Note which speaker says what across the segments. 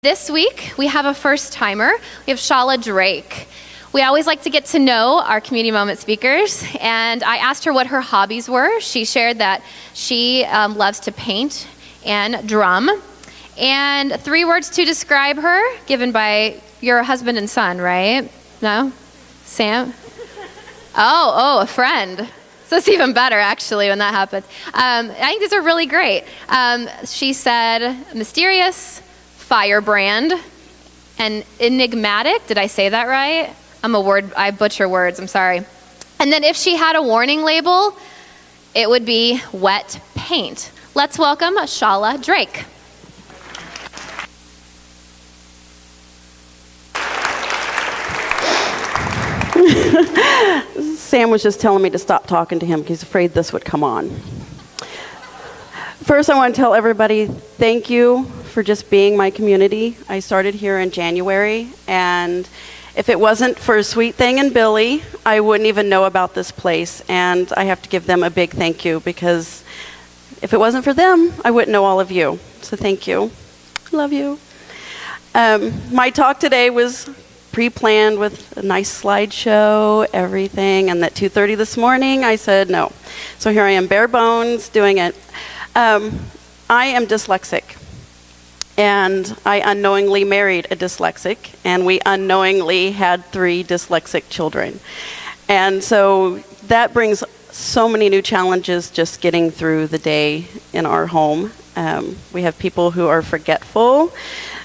Speaker 1: This week, we have a first-timer. We have Shala Drake. We always like to get to know our community moment speakers, and I asked her what her hobbies were. She shared that she loves to paint and drum. And 3 words to describe her, given by your husband and son, right? No? Sam? Oh, a friend. So it's even better, actually, when that happens. I think these are really great. She said mysterious, firebrand, and enigmatic. Did I say that right? I butcher words, I'm sorry. And then if she had a warning label, it would be wet paint. Let's welcome Shala Drake.
Speaker 2: Sam was just telling me to stop talking to him because he's afraid this would come on. First, I want to tell everybody thank you for just being my community. I started here in January, and if it wasn't for Sweet Thing and Billy, I wouldn't even know about this place, and I have to give them a big thank you because if it wasn't for them, I wouldn't know all of you. So thank you. Love you. My talk today was pre-planned with a nice slideshow, everything, and at 2:30 this morning, I said no. So here I am, bare bones, doing it. I am dyslexic, and I unknowingly married a dyslexic, and we unknowingly had 3 dyslexic children. And so that brings so many new challenges just getting through the day in our home. We have people who are forgetful,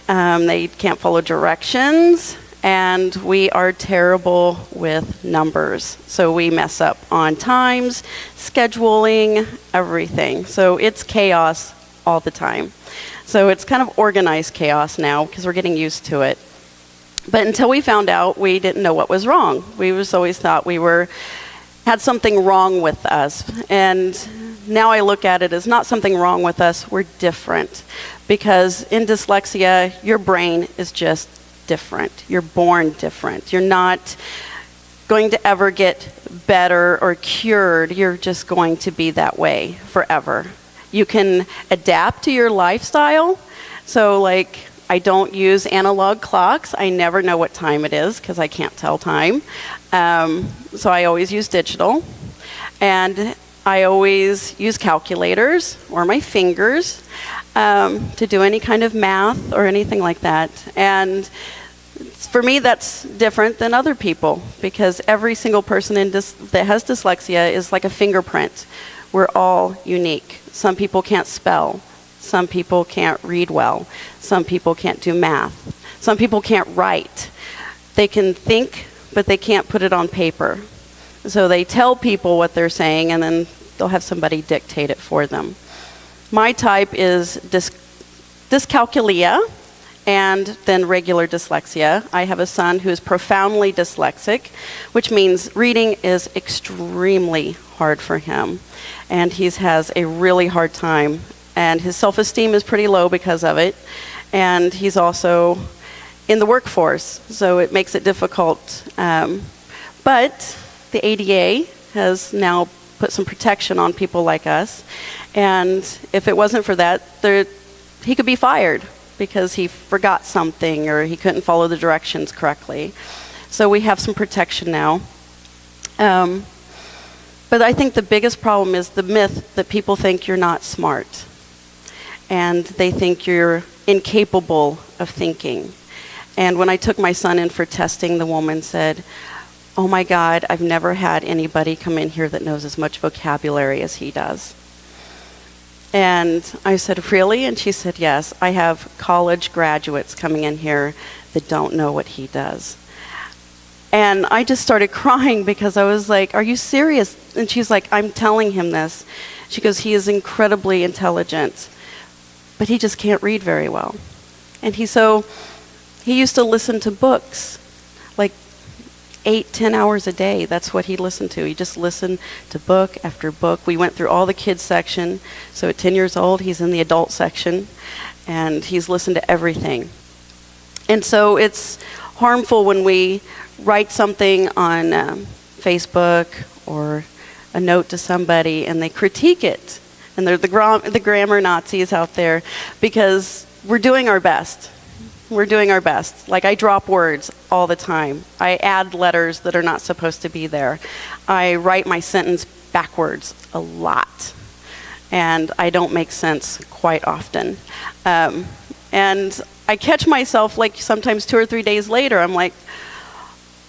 Speaker 2: they can't follow directions, and we are terrible with numbers. So we mess up on times, scheduling, everything. So it's chaos all the time. So it's kind of organized chaos now because we're getting used to it. But until we found out, we didn't know what was wrong. We just always thought we had something wrong with us. And now I look at it as not something wrong with us, we're different. Because in dyslexia, your brain is just different. You're born different. You're not going to ever get better or cured. You're just going to be that way forever. You can adapt to your lifestyle. So like, I don't use analog clocks. I never know what time it is because I can't tell time. So I always use digital. And I always use calculators or my fingers to do any kind of math or anything like that. And for me, that's different than other people because every single person that has dyslexia is like a fingerprint. We're all unique. Some people can't spell. Some people can't read well. Some people can't do math. Some people can't write. They can think, but they can't put it on paper. So they tell people what they're saying, and then they'll have somebody dictate it for them. My type is dyscalculia, and then regular dyslexia. I have a son who is profoundly dyslexic, which means reading is extremely hard for him. And he has a really hard time. And his self-esteem is pretty low because of it. And he's also in the workforce, so it makes it difficult. But the ADA has now put some protection on people like us. And if it wasn't for that, he could be fired because he forgot something or he couldn't follow the directions correctly. So we have some protection now. But I think the biggest problem is the myth that people think you're not smart. And they think you're incapable of thinking. And when I took my son in for testing, the woman said, "Oh my God, I've never had anybody come in here that knows as much vocabulary as he does." And I said, "Really?" And she said, "Yes, I have college graduates coming in here that don't know what he does." And I just started crying because I was like, "Are you serious?" And she's like, "I'm telling him this." She goes, "He is incredibly intelligent, but he just can't read very well." And he used to listen to books, like 8-10 hours a day. That's what he listened to. He just listened to book after book. We went through all the kids section. So at 10 years old, he's in the adult section, and he's listened to everything. And so it's harmful when we write something on Facebook or a note to somebody and they critique it. And they're the grammar Nazis out there because we're doing our best. We're doing our best. Like, I drop words all the time. I add letters that are not supposed to be there. I write my sentence backwards a lot. And I don't make sense quite often. And I catch myself, like, sometimes 2 or 3 days later, I'm like,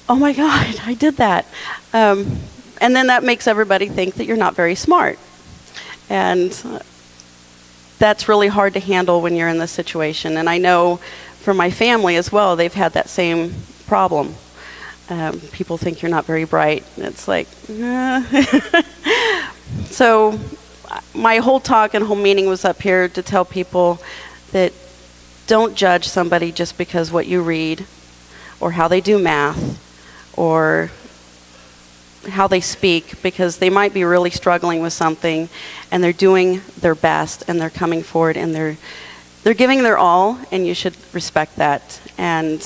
Speaker 2: oh my God, I did that. And then that makes everybody think that you're not very smart. And that's really hard to handle when you're in this situation. And I know for my family as well, they've had that same problem. People think you're not very bright. It's like, So my whole talk and whole meeting was up here to tell people that don't judge somebody just because what you read or how they do math or how they speak, because they might be really struggling with something and they're doing their best and they're coming forward and they're giving their all, and you should respect that and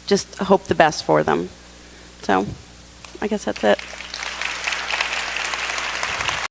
Speaker 2: just hope the best for them. So I guess that's it.